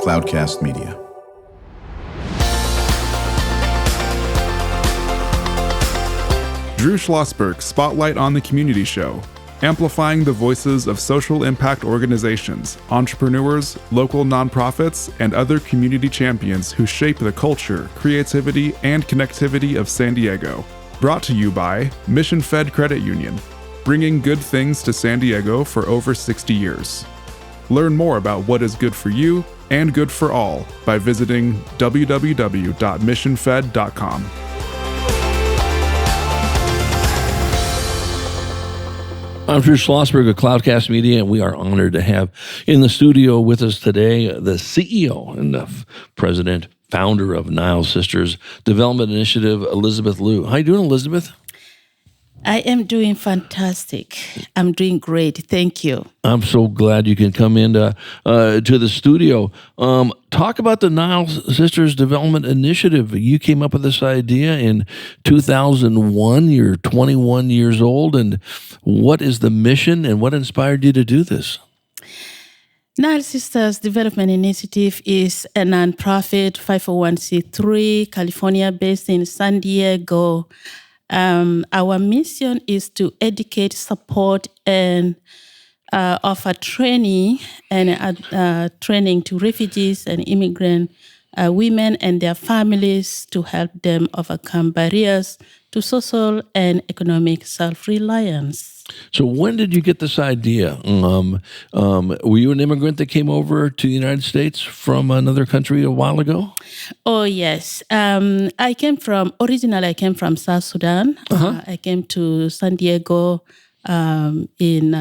Cloudcast Media. Drew Schlosberg Spotlight on the Community Show, amplifying the voices of social impact organizations, entrepreneurs, local nonprofits, and other community champions who shape the culture, creativity, and connectivity of San Diego. Brought to you by Mission Fed Credit Union, bringing good things to San Diego for over 60 years. Learn more about what is good for you and good for all by visiting www.missionfed.com. I'm Drew Schlosberg of Cloudcast Media, and we are honored to have in the studio with us today the CEO and the president, founder of Nile Sisters Development Initiative, Elizabeth Liu. How you doing, Elizabeth? I am doing fantastic. I'm doing great. Thank you. I'm so glad you can come into to the studio. Talk about the Nile Sisters Development Initiative. You came up with this idea in 2001. You're 21 years old. And what is the mission and what inspired you to do this? Nile Sisters Development Initiative is a nonprofit 501c3, California based in San Diego. Our mission is to educate, support, and offer training to refugees and immigrant women and their families to help them overcome barriers to social and economic self-reliance. So when did you get this idea? Were you an immigrant that came over to the United States from another country a while ago? Oh, yes. Originally I came from South Sudan. I came to San Diego in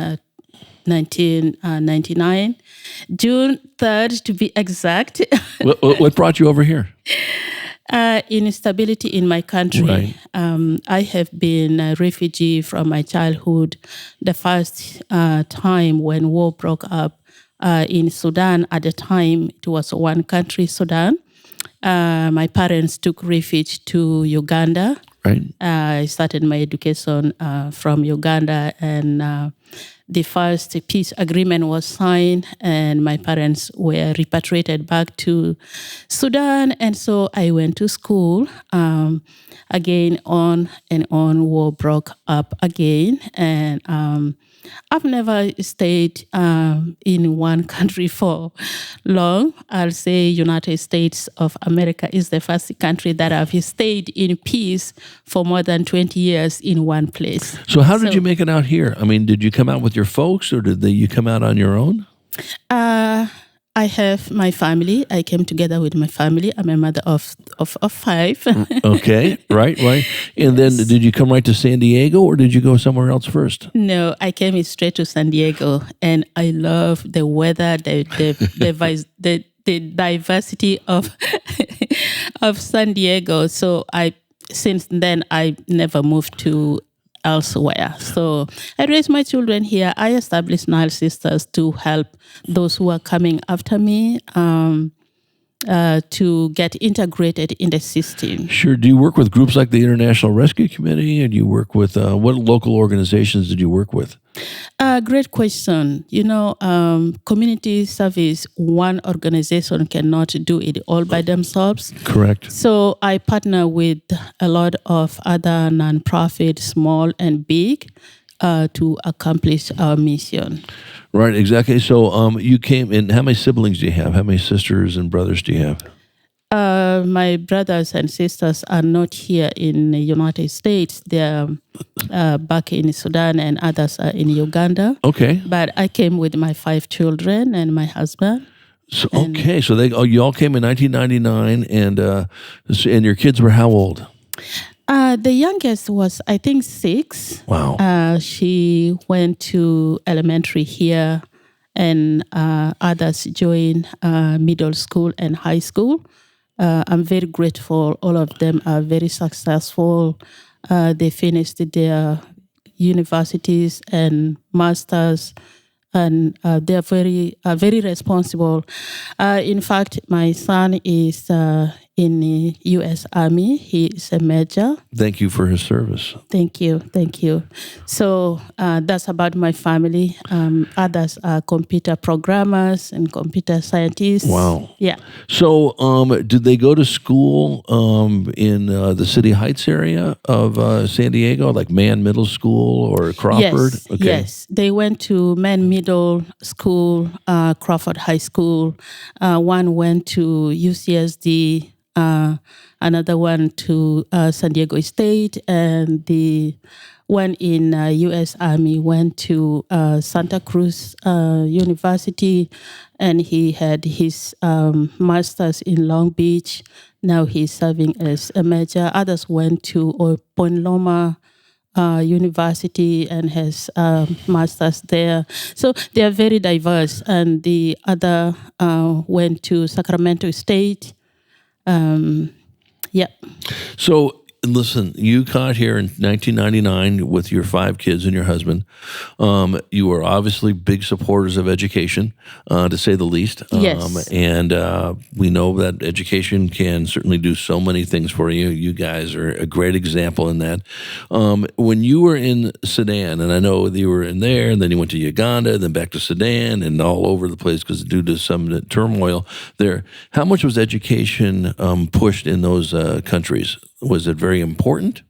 1999, June 3rd to be exact. What brought you over here? Instability in my country. Right. I have been a refugee from my childhood. The first time when war broke up in Sudan, at the time it was one country, Sudan. My parents took refuge to Uganda. Right. I started my education from Uganda, and the first peace agreement was signed, and my parents were repatriated back to Sudan. And so I went to school. Again, on and on, war broke up again. And I've never stayed in one country for long. I'll say United States of America is the first country that I've stayed in peace for more than 20 years in one place. So how did you make it out here? I mean, did you come out with your folks, or did you come out on your own? I have my family. I came together with my family. I'm a mother of five. Okay, right. And then did you come right to San Diego, or did you go somewhere else first? No, I came straight to San Diego, and I love the weather, the diversity of of San Diego. So since then I never moved to elsewhere. So I raised my children here. I established Nile Sisters to help those who are coming after me to get integrated in the system. Sure. Do you work with groups like the International Rescue Committee, and do you work with what local organizations did you work with? Great question. Community service, one organization cannot do it all by themselves. Correct. So I partner with a lot of other nonprofits, small and big, to accomplish our mission. Right, exactly. So you came in, how many siblings do you have? How many sisters and brothers do you have? My brothers and sisters are not here in the United States. They're back in Sudan, and others are in Uganda. Okay. But I came with my 5 children and my husband. So, okay, so you all came in 1999, and your kids were how old? The youngest was, I think, 6. Wow. She went to elementary here, and others joined middle school and high school. I'm very grateful. All of them are very successful. They finished their universities and masters, and they're very responsible. In fact, my son is in the U.S. Army. He is a major. Thank you for his service. Thank you. So that's about my family. Others are computer programmers and computer scientists. Wow. Yeah. So, did they go to school in the City Heights area of San Diego, like Mann Middle School or Crawford? Yes. Yes. They went to Mann Middle School, Crawford High School. One went to UCSD. Another one to San Diego State, and the one in U.S. Army went to Santa Cruz University, and he had his master's in Long Beach. Now he's serving as a major. Others went to Point Loma University and has masters there. So they are very diverse. And the other went to Sacramento State. Yeah. So, listen, you got here in 1999 with your 5 kids and your husband. You were obviously big supporters of education, to say the least. Yes. And we know that education can certainly do so many things for you. You guys are a great example in that. When you were in Sudan, and I know that you were in there, and then you went to Uganda, then back to Sudan, and all over the place because due to some turmoil there, how much was education pushed in those countries? Was it very important?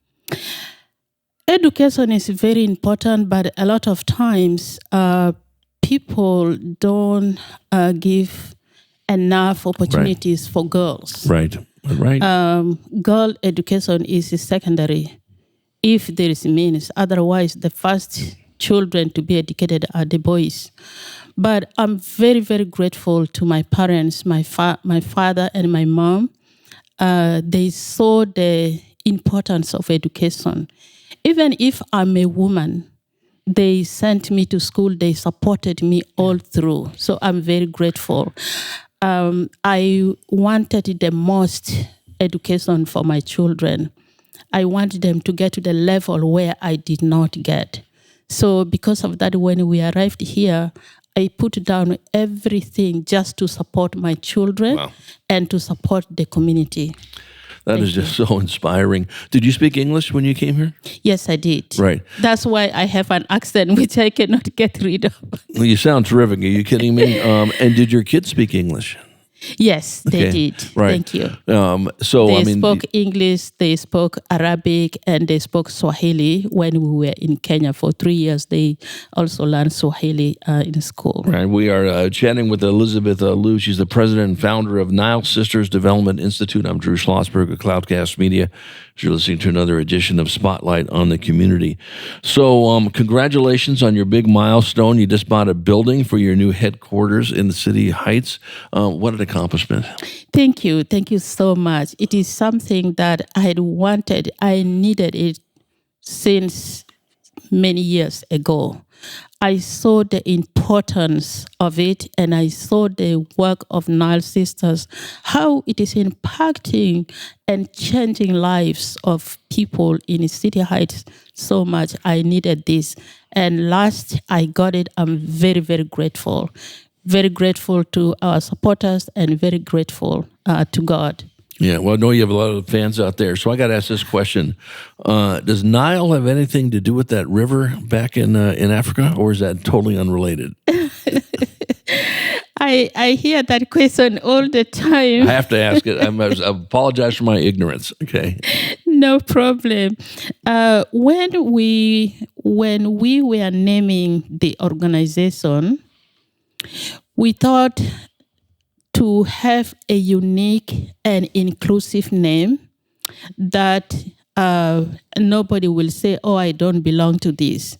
Education is very important, but a lot of times people don't give enough opportunities for girls. Right. Girl education is secondary, if there is means. Otherwise, the first children to be educated are the boys. But I'm very, very grateful to my parents, my father and my mom. They saw the importance of education. Even if I'm a woman, they sent me to school. They supported me all through. So I'm very grateful. I wanted the most education for my children. I wanted them to get to the level where I did not get. So because of that, when we arrived here, I put down everything just to support my children and to support the community. That is just so inspiring. Did you speak English when you came here? Yes, I did. Right. That's why I have an accent which I cannot get rid of. Well, you sound terrific. Are you kidding me? And did your kids speak English? Yes, they did. Right. Thank you. They spoke English, they spoke Arabic, and they spoke Swahili. When we were in Kenya for 3 years, they also learned Swahili in school. Right. We are chatting with Elizabeth Liu. She's the president and founder of Nile Sisters Development Institute. I'm Drew Schlosberg of Cloudcast Media. You're listening to another edition of Spotlight on the Community. So congratulations on your big milestone. You just bought a building for your new headquarters in the City Heights. What an accomplishment. Thank you. Thank you so much. It is something that I had wanted. I needed it since many years ago. I saw the importance of it, and I saw the work of Nile Sisters, how it is impacting and changing lives of people in City Heights so much. I needed this. And last I got it, I'm very, very grateful. Very grateful to our supporters and very grateful to God. Yeah, well, I know you have a lot of fans out there, so I got to ask this question. Does Nile have anything to do with that river back in Africa, or is that totally unrelated? I hear that question all the time. I have to ask it. I apologize for my ignorance, okay? No problem. When we were naming the organization, we thought to have a unique and inclusive name that nobody will say, oh, I don't belong to this.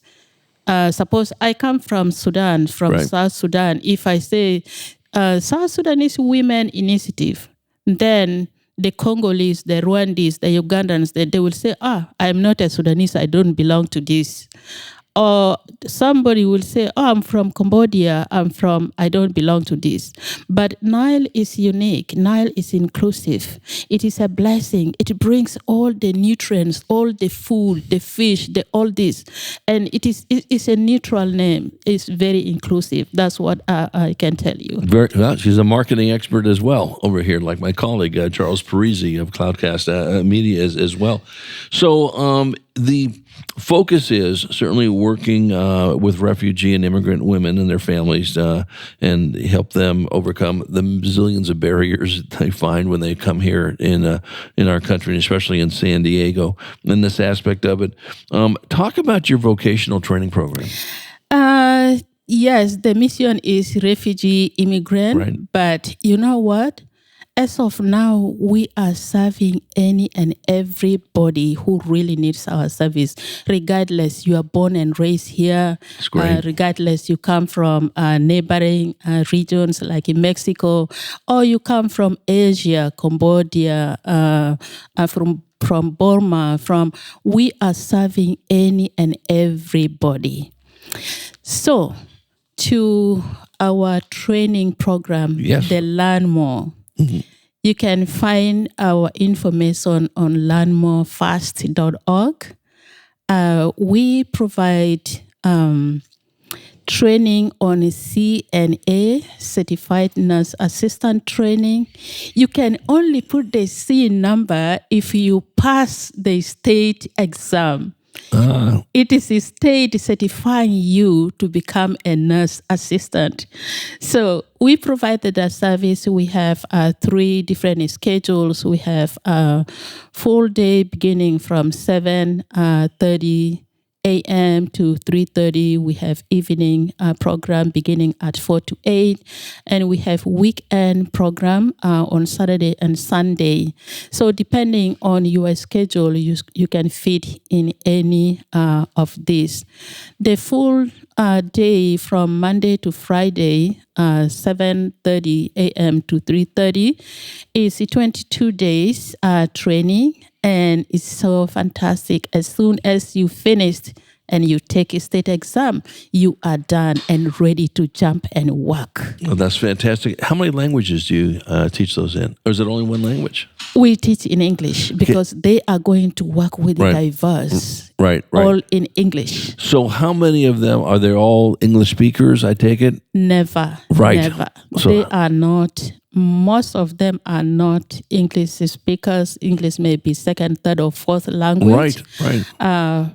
Suppose I come from Sudan, South Sudan. If I say South Sudanese Women Initiative, then the Congolese, the Rwandese, the Ugandans, they will say, I'm not a Sudanese, I don't belong to this. Or somebody will say, oh, I'm from Cambodia, I don't belong to this. But Nile is unique. Nile is inclusive. It is a blessing. It brings all the nutrients, all the food, the fish, all this. And it's a neutral name. It's very inclusive. That's what I can tell you. Very well. She's a marketing expert as well over here, like my colleague, Charles Parisi of Cloudcast Media as well. So the focus is certainly working with refugee and immigrant women and their families and help them overcome the zillions of barriers they find when they come here in our country, and especially in San Diego, in this aspect of it. Talk about your vocational training program. Yes, the mission is refugee immigrant, right. But you know what? As of now, we are serving any and everybody who really needs our service, regardless you are born and raised here, regardless you come from neighboring regions like in Mexico, or you come from Asia, Cambodia, from Burma, we are serving any and everybody. So, to our training program, the Learn More. Mm-hmm. You can find our information on learnmorefast.org. We provide training on CNA, Certified Nurse Assistant Training. You can only put the C number if you pass the state exam. It is a state certifying you to become a nurse assistant. So we provided that service. We have 3 different schedules. We have a full day beginning from 7:30 a.m. to 3:30. We have evening program beginning at 4 to 8. And we have weekend program on Saturday and Sunday. So depending on your schedule, you can fit in any of these. The full day from Monday to Friday, 7:30 a.m. to 3:30 is 22 days training. And it's so fantastic. As soon as you finished and you take a state exam, you are done and ready to jump and work. Oh, that's fantastic. How many languages do you teach those in? Or is it only one language? We teach in English because they are going to work with diverse. Right. All in English. So how many of them, are they all English speakers, I take it? Never. Right. Never. So, they are not. Most of them are not English speakers. English may be second, third, or fourth language. Right.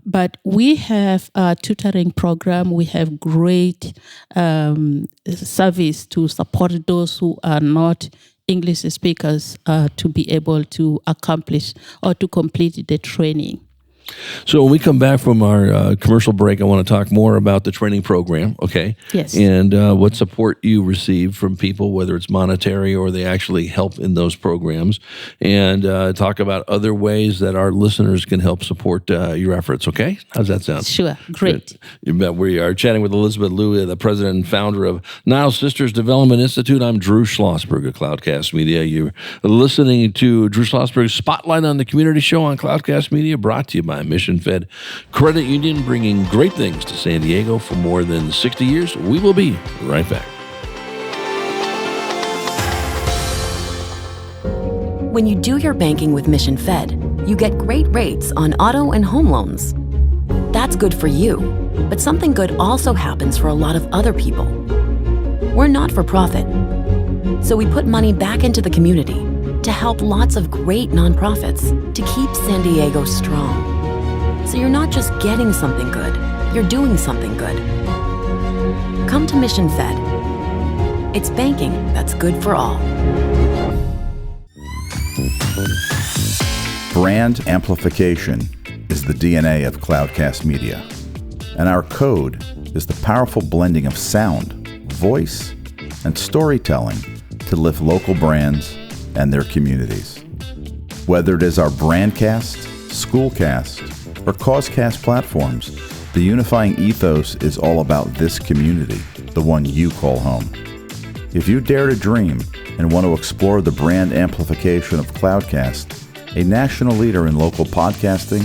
But we have a tutoring program. We have great service to support those who are not English speakers to be able to accomplish or to complete the training. So when we come back from our commercial break, I want to talk more about the training program, okay? Yes. And what support you receive from people, whether it's monetary or they actually help in those programs, and talk about other ways that our listeners can help support your efforts, okay? How's that sound? Sure. Great. You bet. We are chatting with Elizabeth Liu, the president and founder of Nile Sisters Development Institute. I'm Drew Schlosberg of Cloudcast Media. You're listening to Drew Schlosberg's Spotlight on the Community Show on Cloudcast Media, brought to you by Mission Fed Credit Union, bringing great things to San Diego for more than 60 years. We will be right back. When you do your banking with Mission Fed, you get great rates on auto and home loans. That's good for you, but something good also happens for a lot of other people. We're not for profit, so we put money back into the community to help lots of great nonprofits to keep San Diego strong. So you're not just getting something good, you're doing something good. Come to Mission Fed. It's banking that's good for all. Brand amplification is the DNA of Cloudcast Media, and our code is the powerful blending of sound, voice, and storytelling to lift local brands and their communities. Whether it is our Brandcast, Schoolcast, or Causecast platforms, the unifying ethos is all about this community, the one you call home. If you dare to dream and want to explore the brand amplification of Cloudcast, a national leader in local podcasting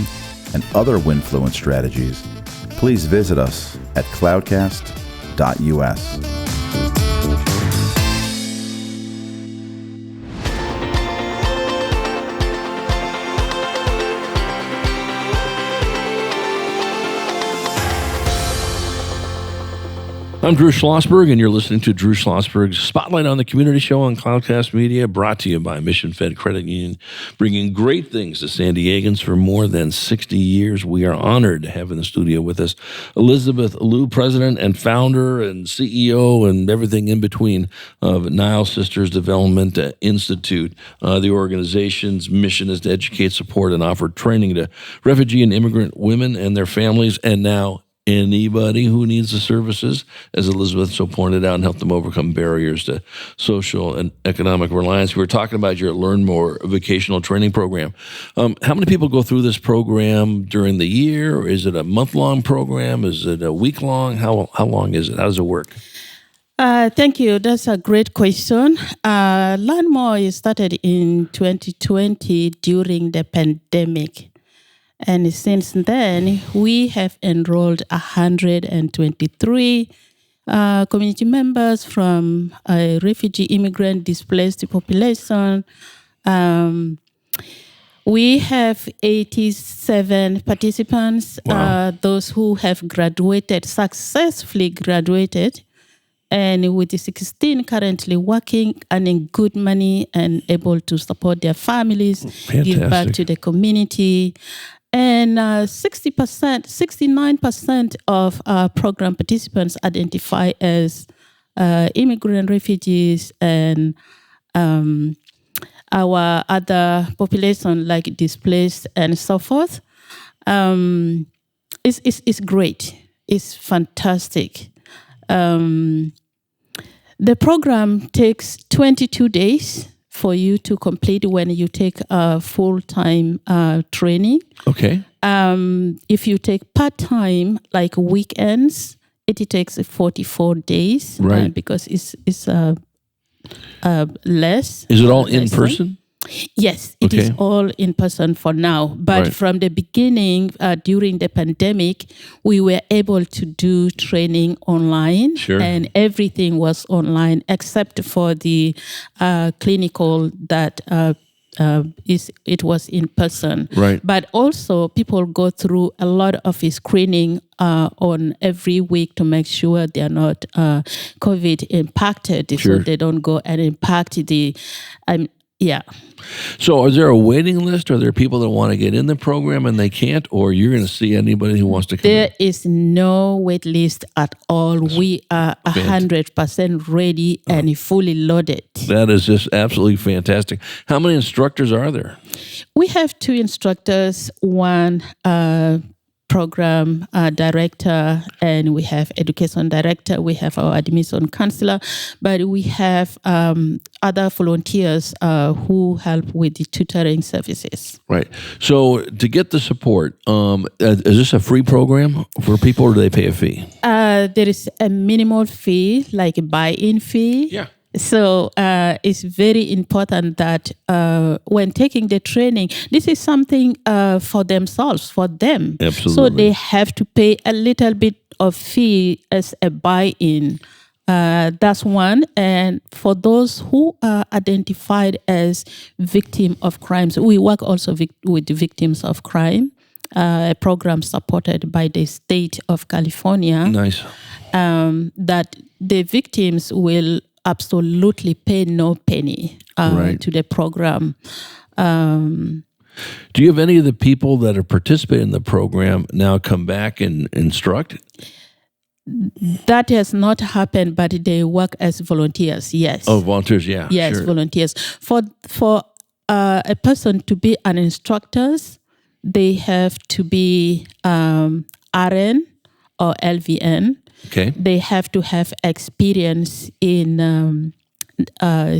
and other Winfluence strategies, please visit us at cloudcast.us. I'm Drew Schlosberg, and you're listening to Drew Schlosberg's Spotlight on the Community Show on Cloudcast Media, brought to you by Mission Fed Credit Union, bringing great things to San Diegans for more than 60 years. We are honored to have in the studio with us Elizabeth Liu, president and founder and CEO and everything in between of Nile Sisters Development Institute. The organization's mission is to educate, support, and offer training to refugee and immigrant women and their families, and now anybody who needs the services, as Elizabeth so pointed out, and help them overcome barriers to social and economic reliance. We were talking about your Learn More vocational training program. How many people go through this program during the year? Is it a month-long program? Is it a week-long? How long is it? How does it work? Thank you. That's a great question. Learn More started in 2020 during the pandemic. And since then, we have enrolled 123 community members from a refugee, immigrant, displaced population. We have 87 participants, Wow. those who have successfully graduated, and with the 16 currently working, earning good money and able to support their families, give back Fantastic. to the community. And 69% of our program participants identify as immigrant refugees, and our other population like displaced and so forth. It's great. It's fantastic. The program takes 22 days for you to complete when you take a full-time training. Okay. If you take part-time, like weekends, it takes 44 days. Right. Because it's less. Is it all in less time. person? Yes, it is Okay. all in person for now. But Right. from the beginning, during the pandemic, we were able to do training online. Sure. And everything was online except for the clinical that it was in person. Right. But also, people go through a lot of screening on every week to make sure they are not COVID impacted, Sure. so they don't go and impact the. Yeah. So is there a waiting list? Are there people that want to get in the program and they can't, or you're going to see anybody who wants to come There is no wait list at all. We are 100% ready and fully loaded. That is just absolutely fantastic. How many instructors are there? We have 2 instructors, one program director, and we have education director. We have our admission counselor, but we have other volunteers who help with the tutoring services. Right. So to get the support, is this a free program for people, or do they pay a fee? There is a minimal fee, like a buy-in fee. Yeah. So it's very important that when taking the training, this is something for themselves, for them. Absolutely. So they have to pay a little bit of fee as a buy-in. That's one. And for those who are identified as victim of crimes, we work also with the victims of crime, a program supported by the state of California. Nice. That the victims will absolutely pay no penny Right. to the program. Do you have any of the people that are participating in the program now come back and instruct? That has not happened, but they work as volunteers. Yes. Oh, volunteers, yeah. Yes, sure. volunteers. For a person to be an instructor, they have to be RN or LVN. Okay. They have to have experience in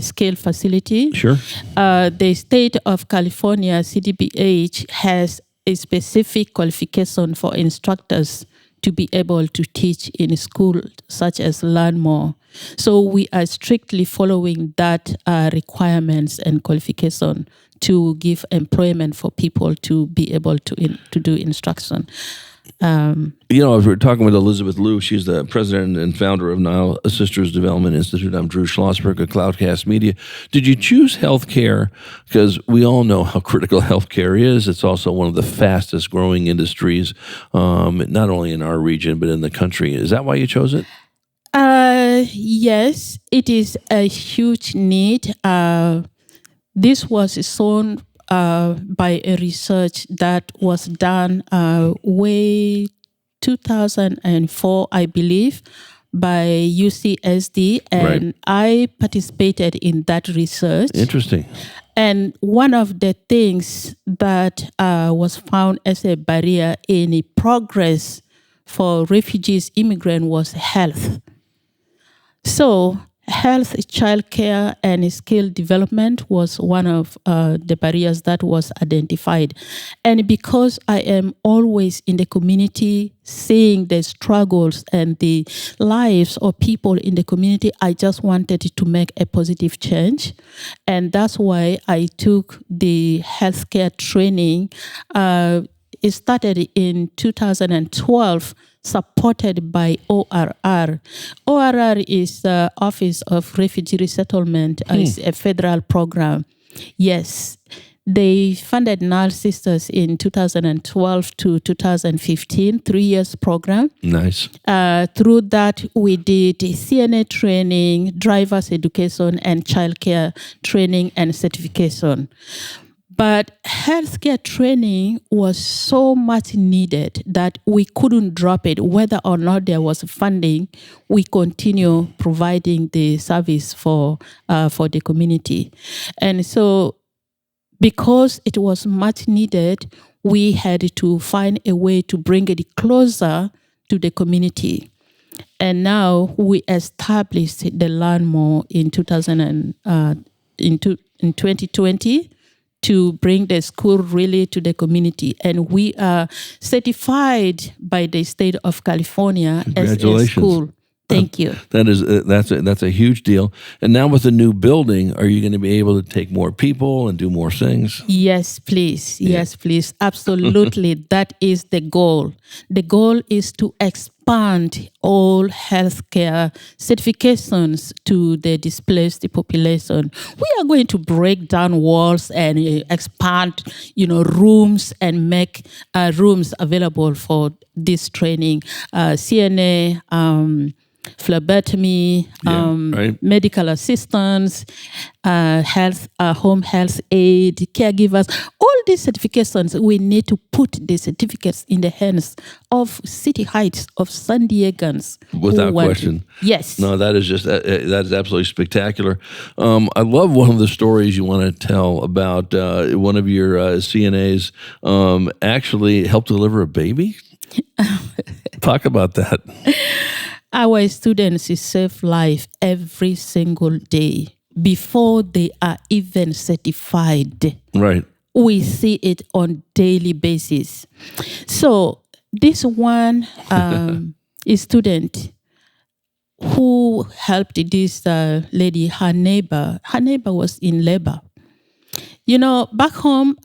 scale facility. Sure. The state of California, CDBH, has a specific qualification for instructors to be able to teach in school, such as Learn More. So we are strictly following that requirements and qualification to give employment for people to be able to do instruction. We're talking with Elizabeth Liu. She's the president and founder of Nile Sisters Development Institute. I'm Drew Schlosberg of Cloudcast Media. Did you choose healthcare? Because we all know how critical healthcare is. It's also one of the fastest growing industries, not only in our region, but in the country. Is that why you chose it? Yes, it is a huge need. This was shown by a research that was done way 2004, I believe, by UCSD, and I participated in that research. Interesting. And one of the things that was found as a barrier in progress for refugees, immigrants was health. So health, childcare, and skill development was one of the barriers that was identified. And because I am always in the community, seeing the struggles and the lives of people in the community, I just wanted to make a positive change. And that's why I took the healthcare training. It started in 2012, supported by ORR. ORR is the Office of Refugee Resettlement. It's a federal program. Yes, they funded Nile Sisters in 2012 to 2015, 3 years program. Nice. Through that, we did CNA training, driver's education, and childcare training and certification. But healthcare training was so much needed that we couldn't drop it. Whether or not there was funding, we continue providing the service for the community. And so because it was much needed, we had to find a way to bring it closer to the community. And now we established the Landmore in 2020 to bring the school really to the community. And we are certified by the state of California as a school. Thank you. That's a huge deal. And now with the new building, are you going to be able to take more people and do more things? Yes, please. Yeah. Yes, please. Absolutely. That is the goal. The goal is to expand all healthcare certifications to the displaced population. We are going to break down walls and expand, rooms and make rooms available for this training. CNA, phlebotomy, medical assistants, health, home health aid, caregivers, all these certifications, we need to put the certificates in the hands of City Heights, of San Diegans. Without question. Yes. No, that is absolutely spectacular. I love one of the stories you want to tell about one of your CNAs actually helped deliver a baby. Talk about that. Our students save life every single day before they are even certified. Right. We see it on daily basis. So this one student who helped this lady, her neighbor was in labor. Back home,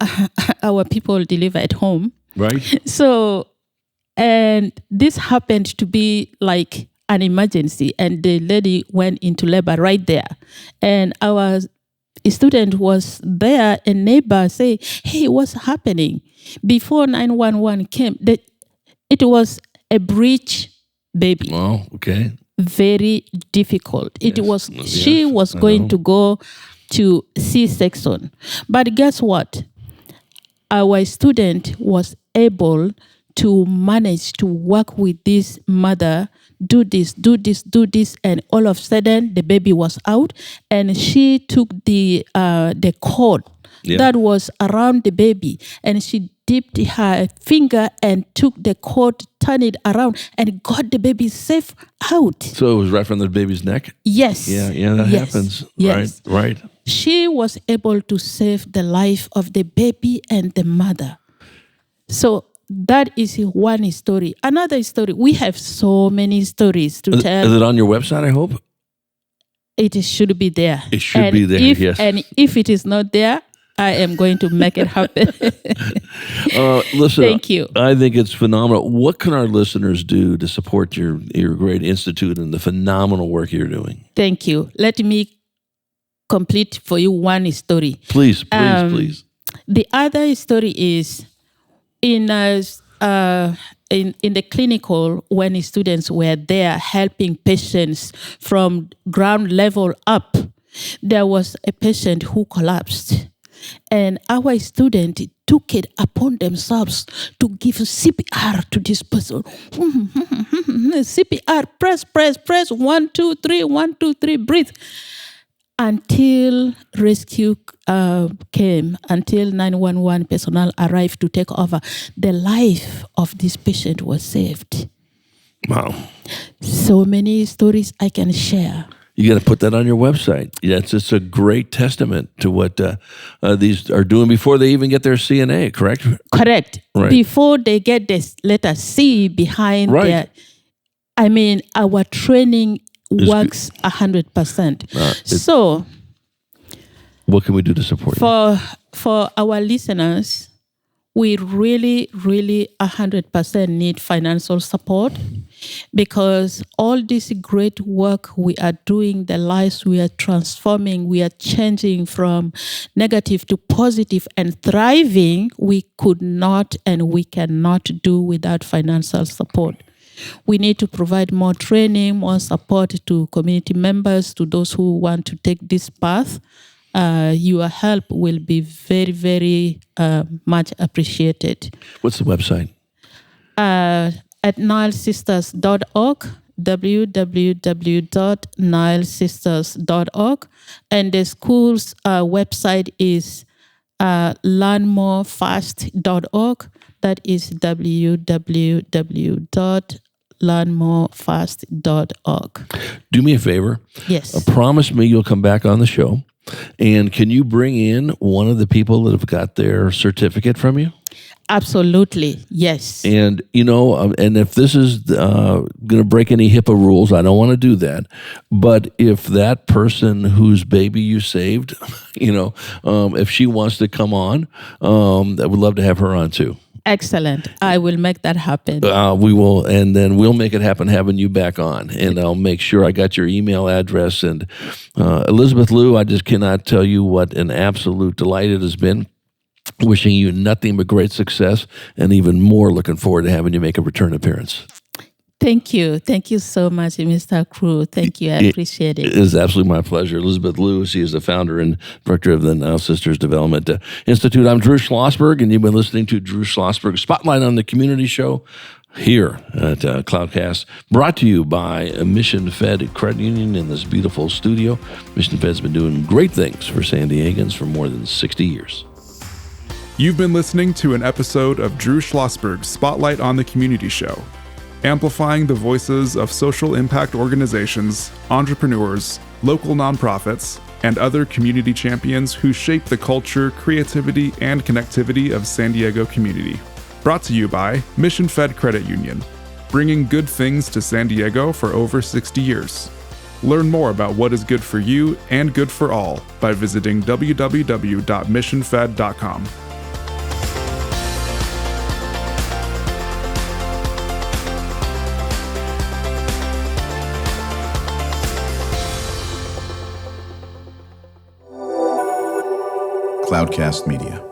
our people deliver at home. Right. So, and this happened to be like an emergency, and the lady went into labor right there. And our student was there, a neighbor say, hey, what's happening? Before 911 came, it was a breech baby. Oh, okay. Very difficult. She was going to go to C-section. But guess what? Our student was able to manage to work with this mother, do this, and all of a sudden the baby was out, and she took the cord that was around the baby, and she dipped her finger and took the cord, turned it around, and got the baby safe out. So it was right from the baby's neck? Yes. Yeah, that happens. Yes. Right. She was able to save the life of the baby and the mother. So that is one story. Another story, we have so many stories to tell. Is it on your website, I hope? It should be there. It should be there, yes. And if it is not there, I am going to make it happen. Listen, Thank you. I think it's phenomenal. What can our listeners do to support your great institute and the phenomenal work you're doing? Thank you. Let me complete for you one story. Please, please. The other story is in the clinical, when students were there helping patients from ground level up, there was a patient who collapsed. And our student took it upon themselves to give CPR to this person. CPR, press, 1, 2, 3, 1, 2, 3, breathe. Until rescue came, until 911 personnel arrived to take over, the life of this patient was saved. Wow. So many stories I can share. You got to put that on your website. It's a great testament to what these are doing before they even get their CNA, correct? Correct. Right. Before they get this letter C behind Right. our training works 100%. So, what can we do to support you? For our listeners, we really, really 100% need financial support, because all this great work we are doing, the lives we are transforming, we are changing from negative to positive and thriving, we could not and we cannot do without financial support. We need to provide more training, more support to community members, to those who want to take this path. Your help will be very, very much appreciated. What's the website? At nilesisters.org, www.nilesisters.org. And the school's website is learnmorefast.org. That is www.learnmorefast.org. Do me a favor. Yes. Promise me you'll come back on the show. And can you bring in one of the people that have got their certificate from you? Absolutely, yes. And, and if this is going to break any HIPAA rules, I don't want to do that. But if that person whose baby you saved, if she wants to come on, I would love to have her on too. Excellent. I will make that happen. We will, and then we'll make it happen having you back on. And I'll make sure I got your email address. And Elizabeth Liu, I just cannot tell you what an absolute delight it has been. Wishing you nothing but great success, and even more looking forward to having you make a return appearance. Thank you. Thank you so much, Mr. Crew. Thank you. I appreciate it. It is absolutely my pleasure. Elizabeth Liu, she is the founder and director of the Nile Sisters Development Institute. I'm Drew Schlosberg, and you've been listening to Drew Schlosberg Spotlight on the Community Show here at Cloudcast, brought to you by a Mission Fed Credit Union in this beautiful studio. Mission Fed's been doing great things for San Diegans for more than 60 years. You've been listening to an episode of Drew Schlosberg's Spotlight on the Community Show, amplifying the voices of social impact organizations, entrepreneurs, local nonprofits, and other community champions who shape the culture, creativity, and connectivity of San Diego community. Brought to you by Mission Fed Credit Union, bringing good things to San Diego for over 60 years. Learn more about what is good for you and good for all by visiting www.missionfed.com. Cloudcast Media.